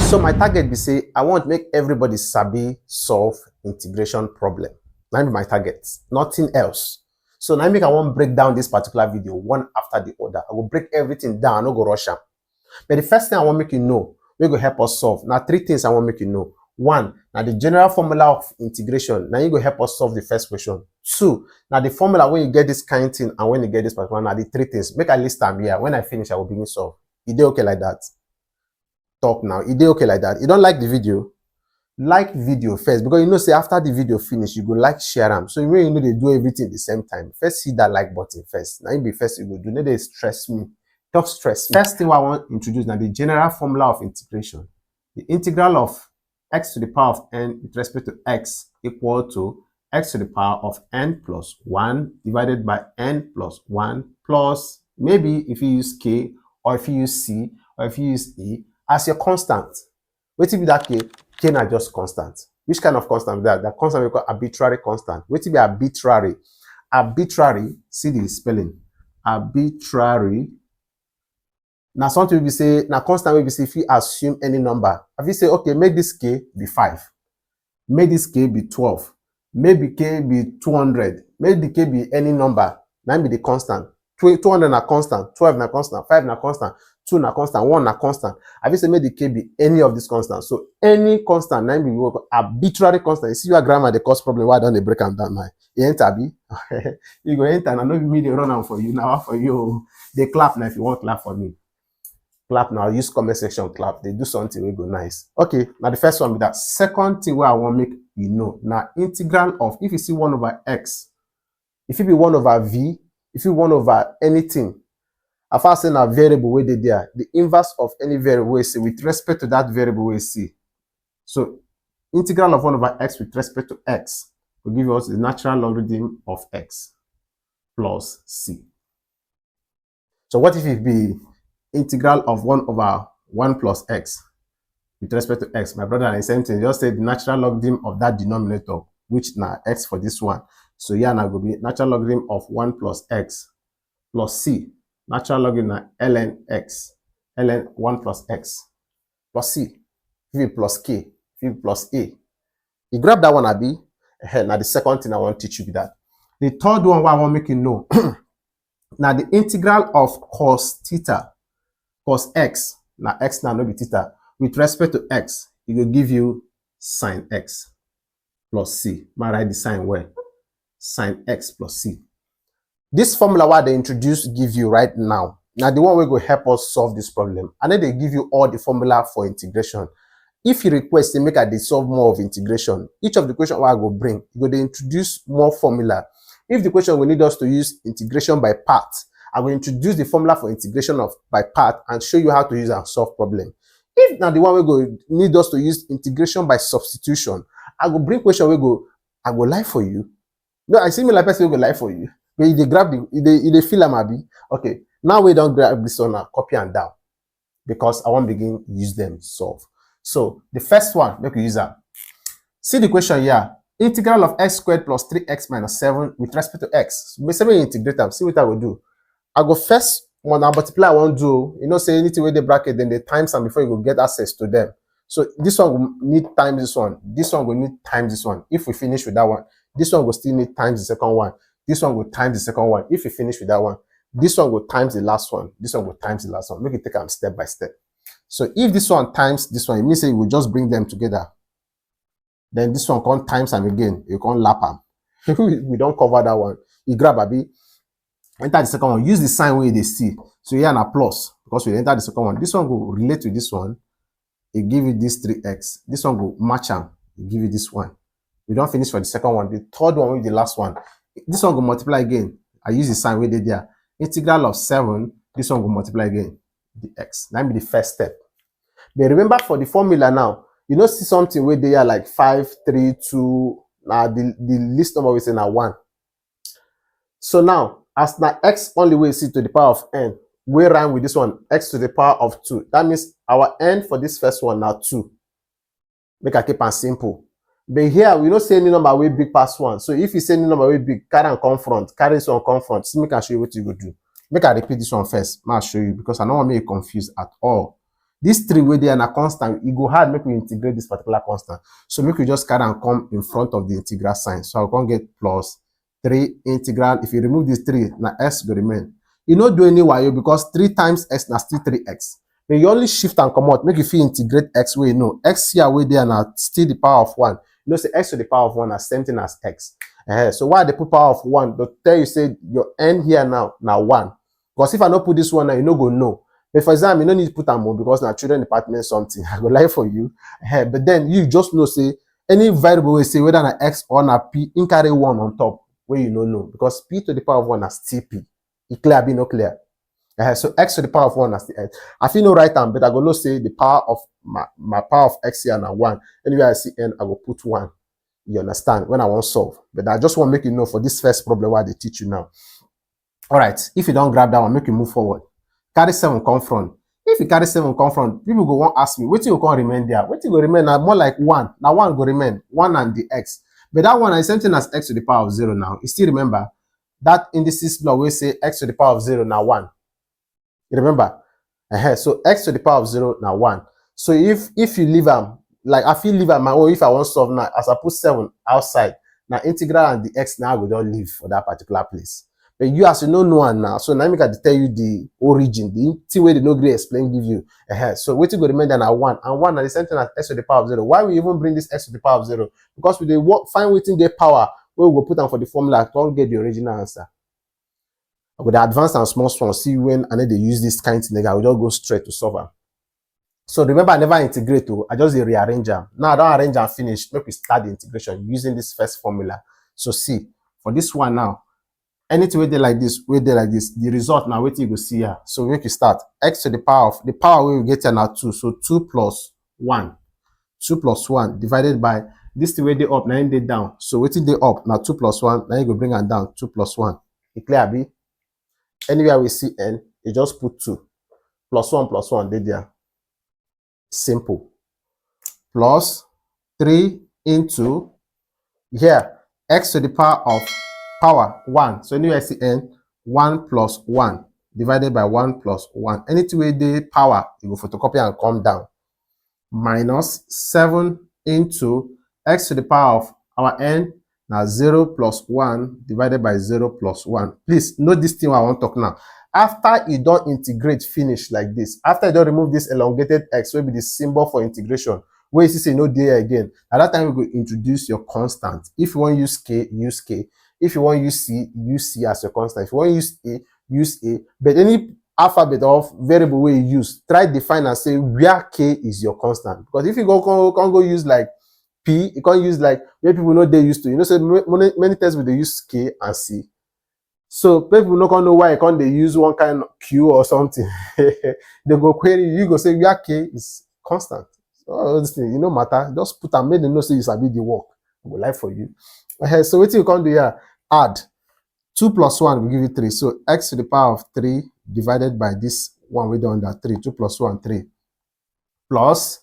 So my target be say I want make everybody sabi solve integration problem. That be my target, nothing else. So now make I want break down this particular video one after the other. I will break everything down, I no go rush am. But the first thing I want make you know, we go help us solve. Now 3 things I want make you know. 1, now the general formula of integration. Now you go help us solve the first question. 2, now the formula when you get this kind of thing and when you get this particular. Now the 3 things. Make a list them here. When I finish, I will begin solve. Is it okay like that? Talk now. Is it okay like that? You don't like the video? Like video first, because you know say after the video finish, you go like share them. So when you know they do everything at the same time, first hit that like button first. Now you be first you go do. No, they stress me. Don't stress me. First thing I want to introduce now the general formula of integration. The integral of x to the power of n with respect to x equal to x to the power of n plus 1 divided by n plus 1 plus maybe if you use k or if you use c or if you use e as your constant. What if that k? K na just constant. Which kind of constant is that? The constant we call arbitrary constant. What if be arbitrary? Arbitrary, see the spelling. Arbitrary. Now something we say, now constant we say if you assume any number. If you say, okay, make this k be 5. Make this k be 12. Maybe k be 200. Make the k be any number. That be the constant. 200 na constant, 12 na constant, 5 na constant, 2 na constant, 1 na constant. Have you said make the k be any of these constants? So any constant, 9 be arbitrary constant. You see your grammar, the cause problem. Why don't they break them down? You enter B. You go enter and I know me they run out for you now for you. They clap now if you want clap for me. Clap now. Use comment section clap. They do something we go nice. Okay. Now the first one be that. Second thing where I want to make you know now integral of if you see 1 over x, if it be 1 over v. If you 1 over anything, if I say a variable where they there, the inverse of any variable we see with respect to that variable we see. So integral of 1 over x with respect to x will give us the natural logarithm of x plus c. So what if it be integral of 1 over 1 plus x with respect to x? My brother, and the same thing, just say the natural logarithm of that denominator, which now x for this one. So here now will be natural logarithm of 1 plus x plus c. Natural logarithm na ln x. ln 1 plus x plus c. V plus k. V plus a. You grab that one, Abi. Now the second thing I want to teach you be that. The third one what I want to make you know. Now the integral of cos theta, cos x. Now x now no be theta. With respect to x, it will give you sine x plus c. I write the sign where? Sine x plus c. This formula what they introduce give you right now. Now the one will go help us solve this problem. And then they give you all the formula for integration. If you request they make they solve more of integration, each of the question what I go bring, you go they introduce more formula. If the question will need us to use integration by part, I will introduce the formula for integration of by part and show you how to use and solve problem. If now the one will go need us to use integration by substitution, I will bring question will go, I go lie for you. No, I see me like person will go lie for you. But they grab they feel I'm happy. Okay, now we don't grab this one now, copy and down. Because I want to begin use them solve. So the first one, make you use that. See the question here. Integral of x squared plus 3x minus 7 with respect to x. So basically integrate them. See what I will do. I go first when I multiply, I won't do, you know, say anything with the bracket, then the times and before you go get access to them. So this one will need times this one. This one will need times this one. If we finish with that one, this one will still need times the second one. This one will times the second one. If we finish with that one, this one will times the last one. This one will times the last one. Make it take them step by step. So if this one times this one, it means you will just bring them together. Then this one can't times them again. You can't lap them. We don't cover that one. You grab a bit. Enter the second one. Use the sign where they see. So here a plus because we enter the second one. This one will relate to this one. It give you this 3x. This one will match them. It give you this one. We don't finish for the second one. The third one with the last one. This one will multiply again. I use the sign where they there. Integral of 7. This one will multiply again. The x. That be the first step. But remember for the formula now, you know see something where they are like 5, 3, 2. Now the least number we say now 1. So now as now x only way see to the power of n, we run with this one x to the power of 2. That means our n for this first one now 2. Make I keep it simple. But here we don't say any number way big past 1. So if you say any number way big, carry and confront, carry this one confront. See, make I show you what you go do. Make I repeat this one first. I'll show you because I don't want to make you confused at all. This 3 wey there na constant, e go hard make we integrate this particular constant. So make we just carry and come in front of the integral sign. So I can get plus 3 integral. If you remove this 3, now x go remain. You no do any wayo because 3 times x na still 3x. But you only shift and come out, make you fit integrate x wey you know. X here wey there na still the power of 1. You know say x to the power of 1 is same thing as x. So why they put power of 1? But tell you say your n here now 1. Because if I not put this one now, you no go know. But for example, you don't need to put them more because now children department something. I go lie for you. But then you just know say any variable we say whether na x or na p, in carry 1 on top where you don't know. Because p to the power of 1 is still p. It clear be no clear. So x to the power of 1 is the x. I feel no right hand, but I go no say the power of my power of x here now 1. Anyway, I see n, I go put 1. You understand when I want to solve. But I just want to make you know for this first problem why they teach you now. All right, if you don't grab that one, make you move forward. Carry 7 come front. If you carry 7 come front, people go want ask me, what you go remain there? What you go remain now? More like 1. Now 1 go remain. 1 and the x. But that one is something as x to the power of 0 now. You still remember that indices law we say x to the power of 0 now 1. You remember? So x to the power of 0 now 1. So if you leave them, like I feel leave my own, if I want to solve now, as I put 7 outside, now integral and the x now we don't leave for that particular place. But you as you know one now, so now I can tell you the origin, the thing where the no grade explain give you. So what you go remember now 1 and 1 and the same thing as x to the power of 0. Why we even bring this x to the power of 0? Because we find within the power where we go put them for the formula to get the original answer. With the advanced and small one, see when I need to use this kind of thing, I will just go straight to solve them. So remember, I never integrate to, I just rearrange them. Now I don't arrange and finish. Make we start the integration using this first formula. So see, for this one now, anything we did like this, the result now, wait till you go see here. So we can start x to the power of, the power we will get here now 2. So 2 plus 1. 2 plus 1 divided by, this thing where they up, now they down. So wait till they up, now 2 plus 1, now you go bring them down, 2 plus 1. It clear, be? Anywhere we see n, you just put 2. Plus 1, they there. Simple. Plus 3 into here x to the power of power 1. So anyway I see n, 1 plus 1 divided by 1 plus 1. Anything with the power, you go photocopy and come down. Minus 7 into x to the power of our n, now 0 plus 1 divided by 0 plus 1. Please note this thing I want to talk now. After you don't integrate finish like this, after you don't remove this elongated x, will be the symbol for integration, where you see no there again. At that time, we go introduce your constant. If you want to use k, use k. If you want to use c as your constant. If you want to use a, use a. But any alphabet of variable way you use, try define and say where k is your constant. Because if you go use like p, you can't use like where people know they used to. You know, so many times they use k and c. So people not gonna know why can't they use one kind of q or something. They go query you go say where k is constant. So all this thing, you know matter. Just put and make them know say you sabi the work. I will like for you. So what you can do here? Add 2 plus 1 will give you 3. So x to the power of 3 divided by this one we done that 3. 2 plus 1 3 plus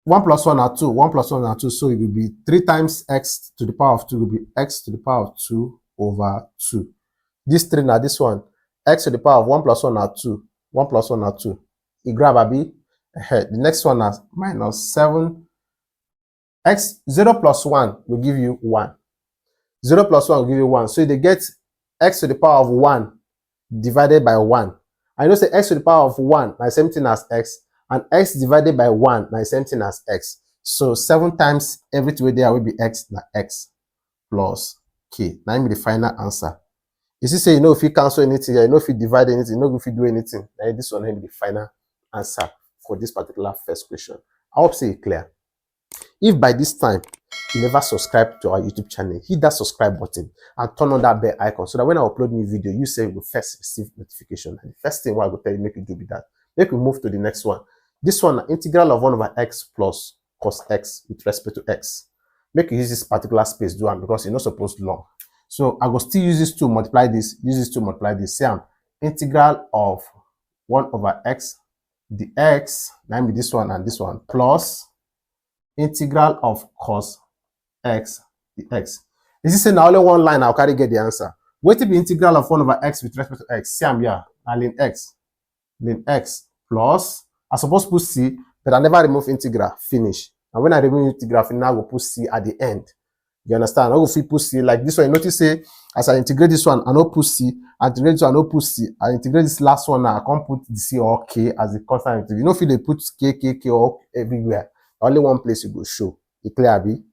1 plus 1 are 2. 1 plus 1 are 2. So it will be 3 times x to the power of 2 will be x to the power of 2 over 2. This 3 now this one, x to the power of 1 plus 1 are 2. 1 plus 1 are 2. You grab a b. The next one is minus 7. X 0 plus 1 will give you 1. 0 plus 1 will give you 1. So they get x to the power of 1 divided by 1. I know say x to the power of 1 is the same thing as x, and x divided by 1 is the same thing as x. So 7 times everything there will be x, na x plus k. Now be the final answer. You see, say you know if you cancel anything, you know if you divide anything, you know if you do anything. Now this one will be the final answer for this particular first question. I hope say it clear. If by this time you never subscribe to our YouTube channel, hit that subscribe button and turn on that bell icon so that when I upload new video, you say you will first receive notification. And the first thing what I will tell you, make you do be that. Make we move to the next one. This one, integral of 1 over x plus cos x with respect to x. Make you use this particular space do one because you're not supposed to long. So I will still use this to multiply this, use this to multiply this. Same integral of 1 over x, the x, now be this one and this one, plus integral of cos x, the x. This is now only one line I'll carry get the answer. What will be integral of 1 over x with respect to x? Same here, ln x plus I suppose put C, but I never remove integral, finish. And when I remove integral, finish, I will put C at the end. You understand? I will put C like this one. You notice, say, as I integrate this one, I don't put C. I integrate this one, I don't put C. I integrate this last one now, I can't put the C or K as the constant. You know, if they put K or everywhere, only one place you go show. It clear, be?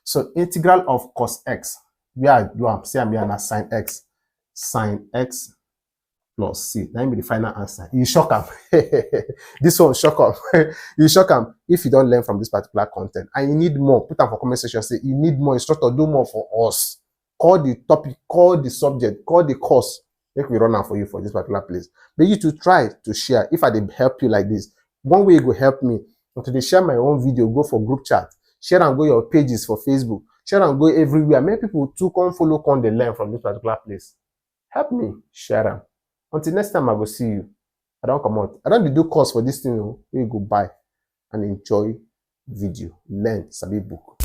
So integral of cos x, where I do am, say I'm here sin x. Sin x plus C. That will be the final answer. You shock them. This one shock them. You shock them if you don't learn from this particular content. And you need more. Put them for comment section. Say you need more. Instructor, do more for us. Call the topic, call the subject, call the course. Make we run out for you for this particular place. But you to try to share. If I did help you like this, one way you go help me. Until they share my own video, go for group chat. Share and go your pages for Facebook. Share and go everywhere. Many people too come follow, come they learn from this particular place. Help me share them. Until next time I go see you. I don't come out. I don't do course for this thing. We go buy and enjoy video. Learn, sabi book.